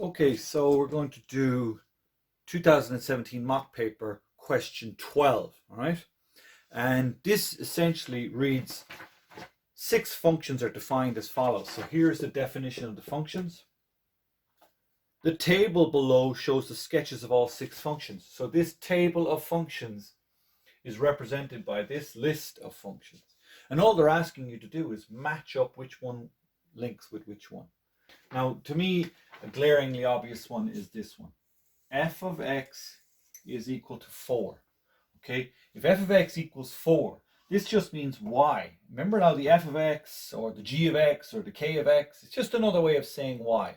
Okay, so we're going to do 2017 mock paper question 12, all right? And this essentially reads, 6 functions are defined as follows. So here's the definition of the functions. The table below shows the sketches of all 6 functions. So this table of functions is represented by this list of functions. And all they're asking you to do is match up which one links with which one. Now, to me, a glaringly obvious one is this one. F of x is equal to 4. Okay, if f of x equals 4, this just means y. Remember now, the f of x or the g of x or the k of x, it's just another way of saying y.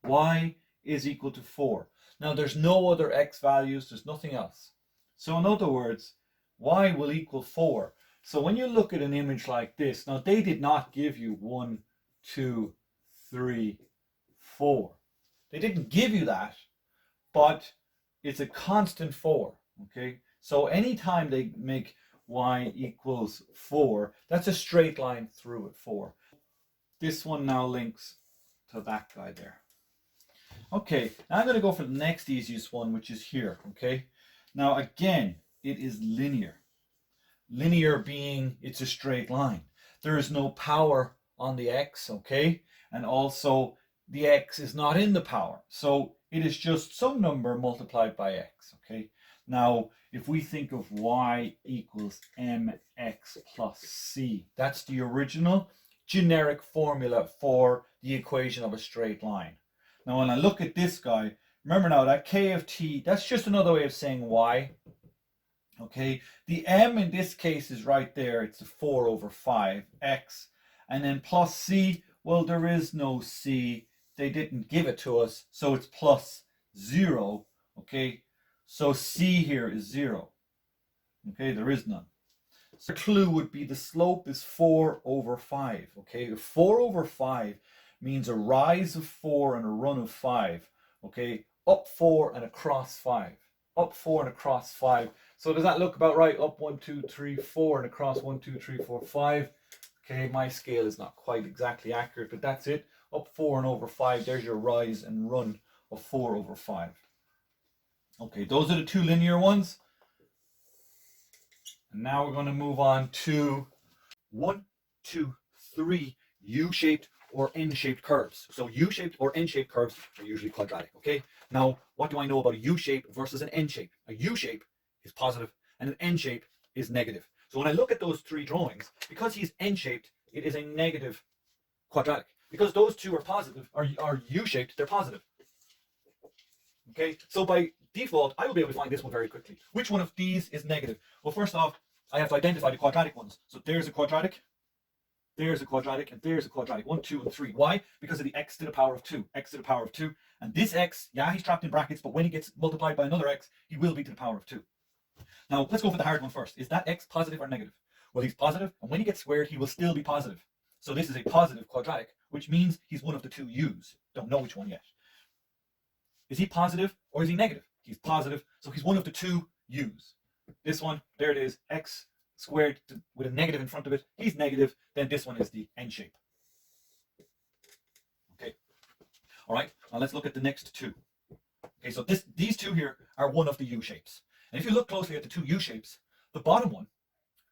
Y is equal to 4. Now, there's no other x values, there's nothing else. So in other words, y will equal 4. So when you look at an image like this, now they did not give you 1, 2, 3, 4. They didn't give you that, but it's a constant 4, okay? So anytime they make y equals 4, that's a straight line through at 4. This one now links to that guy there. Okay, now I'm going to go for the next easiest one, which is here, okay? Now again, it is linear. Linear being it's a straight line. There is no power on the x, okay? And also the x is not in the power. So it is just some number multiplied by x, okay? Now, if we think of y equals mx plus c, that's the original generic formula for the equation of a straight line. Now, when I look at this guy, remember now that k of t, that's just another way of saying y, okay? The m in this case is right there. It's a 4 over 5 x. And then plus c, well, there is no c. They didn't give it to us, so it's plus 0, okay? So c here is 0, okay? There is none. So the clue would be the slope is 4 over 5, okay? 4 over 5 means a rise of 4 and a run of 5, okay? Up 4 and across 5. Up 4 and across 5. So does that look about right? Up 1, 2, 3, 4 and across 1, 2, 3, 4, 5. Okay, my scale is not quite exactly accurate, but that's it. Up 4 and over 5, there's your rise and run of 4 over 5. Okay, those are the 2 linear ones. And now we're going to move on to 1, 2, 3 U-shaped or N-shaped curves. So U-shaped or N-shaped curves are usually quadratic, okay? Now, what do I know about a U-shape versus an N-shape? A U-shape is positive and an N-shape is negative. So when I look at those 3 drawings, because he's N-shaped, it is a negative quadratic. Because those 2 are positive, are U-shaped, they're positive. Okay, so by default, I will be able to find this one very quickly. Which one of these is negative? Well, first off, I have to identify the quadratic ones. So there's a quadratic, and there's a quadratic. 1, 2, and 3. Why? Because of the x to the power of 2. X to the power of 2. And this x, yeah, he's trapped in brackets, but when he gets multiplied by another x, he will be to the power of 2. Now, let's go for the hard one first. Is that x positive or negative? Well, he's positive, and when he gets squared, he will still be positive. So this is a positive quadratic, which means he's one of the 2 u's. Don't know which one yet. Is he positive or is he negative? He's positive, so he's one of the 2 u's. This one, there it is, x squared with a negative in front of it. He's negative, then this one is the N shape. Okay. All right, now let's look at the next 2. Okay, so these 2 here are one of the U shapes. And if you look closely at the 2 U shapes, the bottom one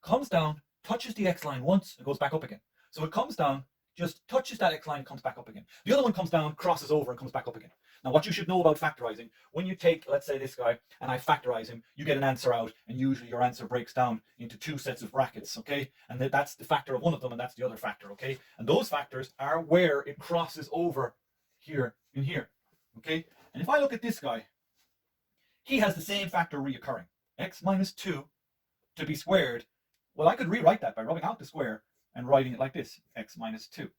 comes down, touches the x line once, and goes back up again. So it comes down, just touches that x line, and comes back up again. The other one comes down, crosses over, and comes back up again. Now, what you should know about factorizing, when you take, let's say, this guy, and I factorize him, you get an answer out, and usually your answer breaks down into 2 sets of brackets, okay? And that's the factor of one of them, and that's the other factor, okay? And those factors are where it crosses over here and here, okay? And if I look at this guy, he has the same factor reoccurring, x minus 2 to be squared. Well, I could rewrite that by rubbing out the square and writing it like this, x minus 2.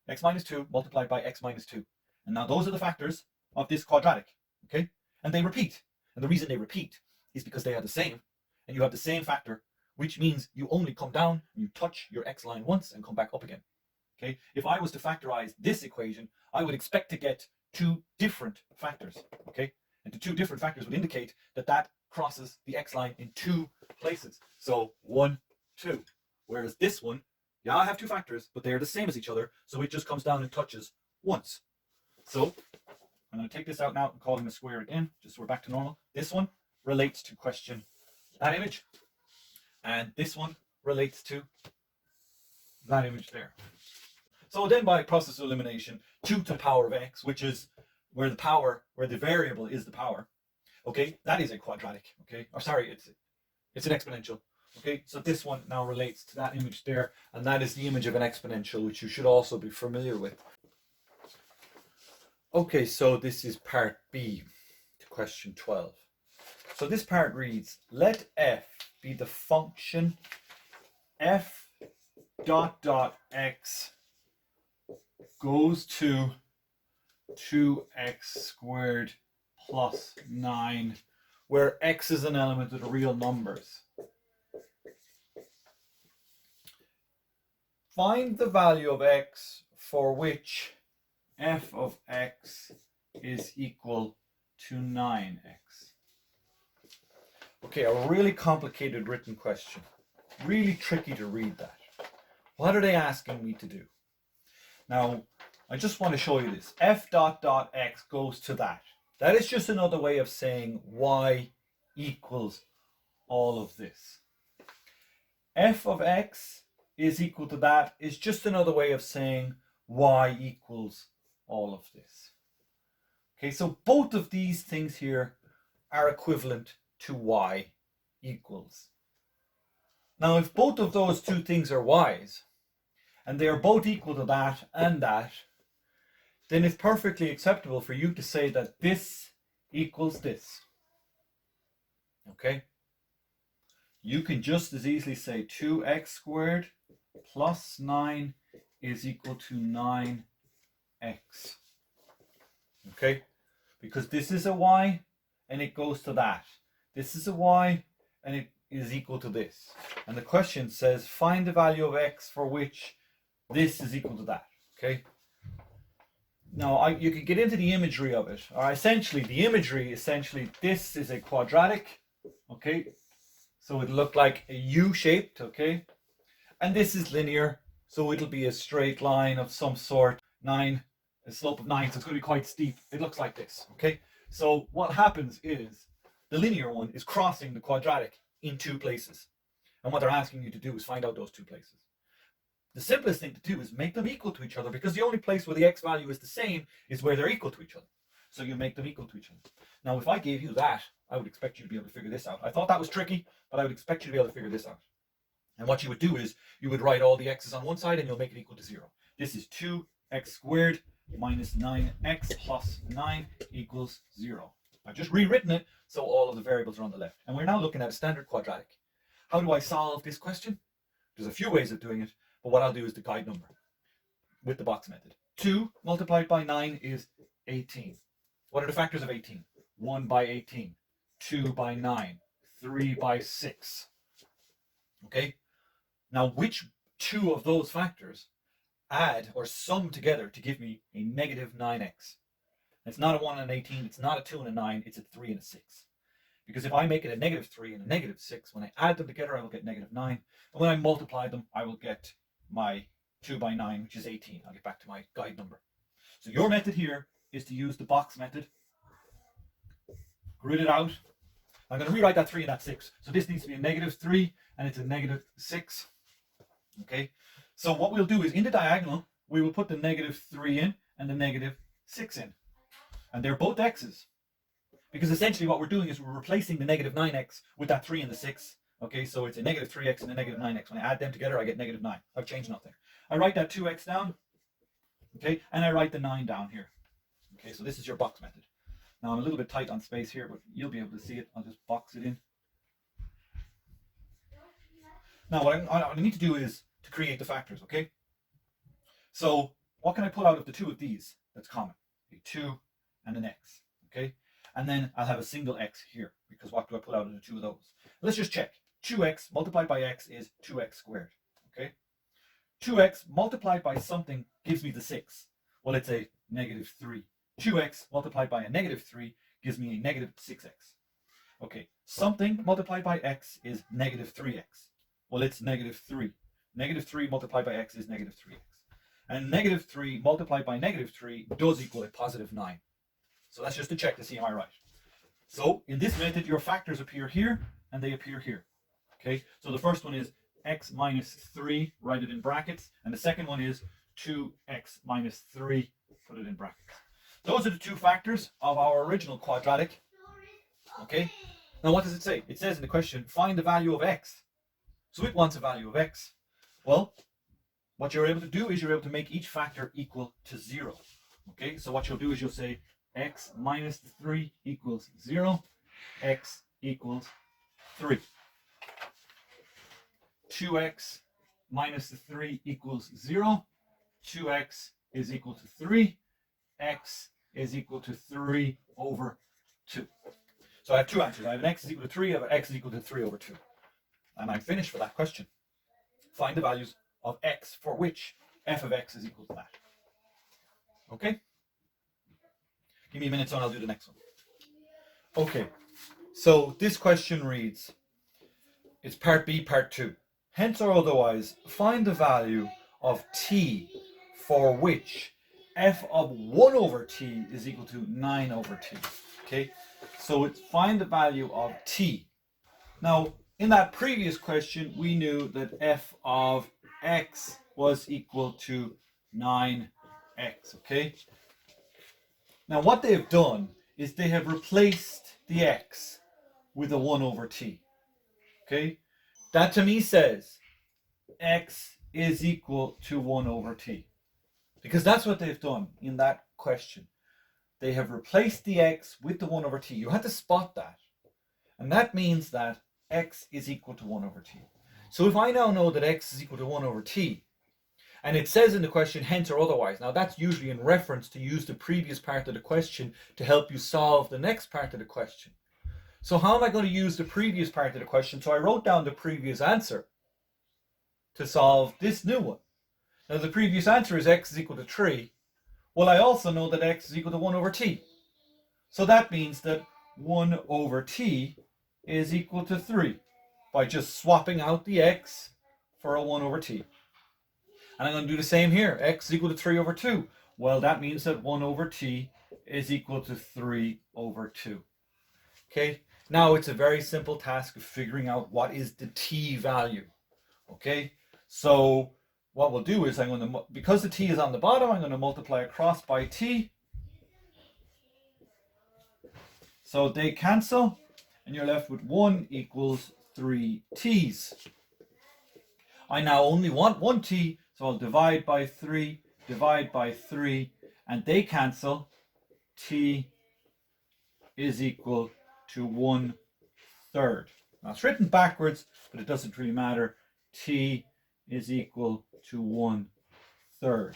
X minus 2 multiplied by x minus 2. And now those are the factors of this quadratic, okay? And they repeat. And the reason they repeat is because they are the same, and you have the same factor, which means you only come down, you touch your x line once and come back up again, okay? If I was to factorize this equation, I would expect to get 2 different factors, okay? And the 2 different factors would indicate that that crosses the x line in 2 places. So 1, 2. Whereas this one, yeah, I have 2 factors, but they're the same as each other, so it just comes down and touches once. So going to take this out now and call them a square again, just so we're back to normal. This one relates to question that image, and this one relates to that image there. So then by process of elimination, 2 to the power of x, which is where the variable is the power, okay, that is a quadratic, okay, or sorry, it's an exponential, okay, so this one now relates to that image there, and that is the image of an exponential, which you should also be familiar with. Okay, so this is part B to question 12. So this part reads, let f be the function f dot x goes to 2x squared plus 9, where x is an element of the real numbers. Find the value of x for which f of x is equal to 9x. Okay, a really complicated written question. Really tricky to read that. What are they asking me to do? Now, I just want to show you this. F dot x goes to that. That is just another way of saying y equals all of this. F of x is equal to that is just another way of saying y equals all of this. Okay, so both of these things here are equivalent to y equals. Now, if both of those two things are y's, and they are both equal to that and that, then it's perfectly acceptable for you to say that this equals this. Okay? You can just as easily say 2x squared plus 9 is equal to 9x. Okay? Because this is a y and it goes to that. This is a y and it is equal to this. And the question says find the value of x for which this is equal to that. Okay? Now, you could get into the imagery of it. Or essentially, the imagery, this is a quadratic, okay? So it'll look like a U-shaped, okay? And this is linear, so it'll be a straight line of some sort, a slope of 9, so it's going to be quite steep. It looks like this, okay? So what happens is, the linear one is crossing the quadratic in 2 places. And what they're asking you to do is find out those 2 places. The simplest thing to do is make them equal to each other, because the only place where the x value is the same is where they're equal to each other. So you make them equal to each other. Now, if I gave you that, I would expect you to be able to figure this out. I thought that was tricky, but I would expect you to be able to figure this out. And what you would do is you would write all the x's on one side and you'll make it equal to 0. This is 2x squared minus 9x plus 9 equals 0. I've just rewritten it so all of the variables are on the left. And we're now looking at a standard quadratic. How do I solve this question? There's a few ways of doing it. But what I'll do is the guide number with the box method. 2 multiplied by 9 is 18. What are the factors of 18? 1 by 18, 2 by 9, 3 by 6. Okay? Now, which 2 of those factors add or sum together to give me a negative 9x? It's not a 1 and an 18, it's not a 2 and a 9, it's a 3 and a 6. Because if I make it a negative 3 and a negative 6, when I add them together, I will get negative 9. And when I multiply them, I will get my 2 by 9, which is 18. I'll get back to my guide number. So your method here is to use the box method. Grid it out. I'm going to rewrite that 3 and that 6. So this needs to be a negative 3 and it's a negative 6. Okay. So what we'll do is in the diagonal, we will put the negative 3 in and the negative 6 in. And they're both x's. Because essentially what we're doing is we're replacing the negative 9x with that 3 and the 6. Okay, so it's a negative 3x and a negative 9x. When I add them together, I get negative 9. I've changed nothing. I write that 2x down, okay, and I write the 9 down here. Okay, so this is your box method. Now I'm a little bit tight on space here, but you'll be able to see it. I'll just box it in. Now what I need to do is to create the factors, okay? So what can I pull out of the 2 of these that's common? A 2 and an x, okay? And then I'll have a single x here, because what do I pull out of the 2 of those? Let's just check. 2x multiplied by x is 2x squared, okay? 2x multiplied by something gives me the 6. Well, it's a negative 3. 2x multiplied by a negative 3 gives me a negative 6x. Okay, something multiplied by x is negative 3x. Well, it's negative 3. Negative 3 multiplied by x is negative 3x. And negative 3 multiplied by negative 3 does equal a positive 9. So that's just to check to see am I right. So in this method, your factors appear here and they appear here. Okay, so the first one is x minus 3, write it in brackets, and the second one is 2x minus 3, put it in brackets. Those are the two factors of our original quadratic. Okay, now what does it say? It says in the question, find the value of x. So it wants a value of x. Well, what you're able to do is you're able to make each factor equal to 0. Okay, so what you'll do is you'll say x minus 3 equals 0, x equals 3. 2x minus 3 equals 0, 2x is equal to 3, x is equal to 3 over 2. So I have two answers. I have an x is equal to 3, I have an x is equal to 3 over 2. And I'm finished for that question. Find the values of x for which f of x is equal to that. Okay? Give me a minute so and I'll do the next one. Okay, so this question reads, it's part B, part 2. Hence or otherwise, find the value of t for which f of 1 over t is equal to 9 over t. Okay, so it's find the value of t. Now, in that previous question, we knew that f of x was equal to 9x, okay? Now, what they've done is they have replaced the x with a 1 over t, okay? That to me says x is equal to 1 over t, because that's what they've done in that question. They have replaced the x with the 1 over t. You had to spot that. And that means that x is equal to 1 over t. So if I now know that x is equal to 1 over t, and it says in the question hence or otherwise, now that's usually in reference to use the previous part of the question to help you solve the next part of the question. So how am I going to use the previous part of the question? So I wrote down the previous answer to solve this new one. Now the previous answer is x is equal to 3. Well, I also know that x is equal to 1 over t. So that means that 1 over t is equal to 3 by just swapping out the x for a 1 over t. And I'm going to do the same here. X is equal to 3 over 2. Well, that means that 1 over t is equal to 3 over 2. Okay, now it's a very simple task of figuring out what is the t value. Okay, so what we'll do is I'm going to, because the t is on the bottom, I'm going to multiply across by t. So they cancel, and you're left with 1 equals 3 t's. I now only want 1 t, so I'll divide by 3, and they cancel. T is equal to 1/3. Now it's written backwards, but it doesn't really matter. T is equal to 1/3.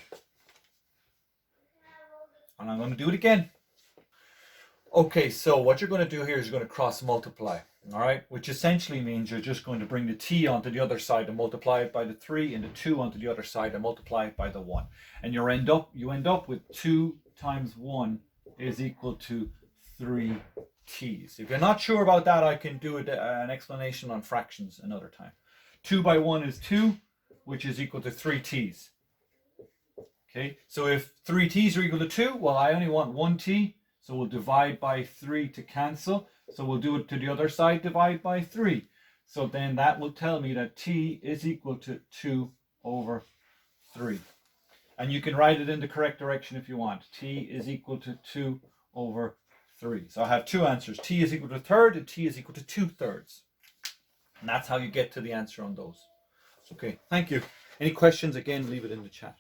And I'm going to do it again. Okay, so what you're going to do here is you're going to cross multiply, all right? Which essentially means you're just going to bring the t onto the other side and multiply it by the 3, and the 2 onto the other side and multiply it by the 1. And you end up with 2 times 1 is equal to 3 t's. If you're not sure about that, I can do an explanation on fractions another time. 2 by 1 is 2, which is equal to 3 t's. Okay, so if 3 t's are equal to 2, well, I only want 1 t. So we'll divide by 3 to cancel. So we'll do it to the other side, divide by 3. So then that will tell me that t is equal to 2 over 3. And you can write it in the correct direction if you want. T is equal to 2 over 3. So I have two answers. T is equal to 1/3 and t is equal to 2/3. And that's how you get to the answer on those. Okay, thank you. Any questions, again, leave it in the chat.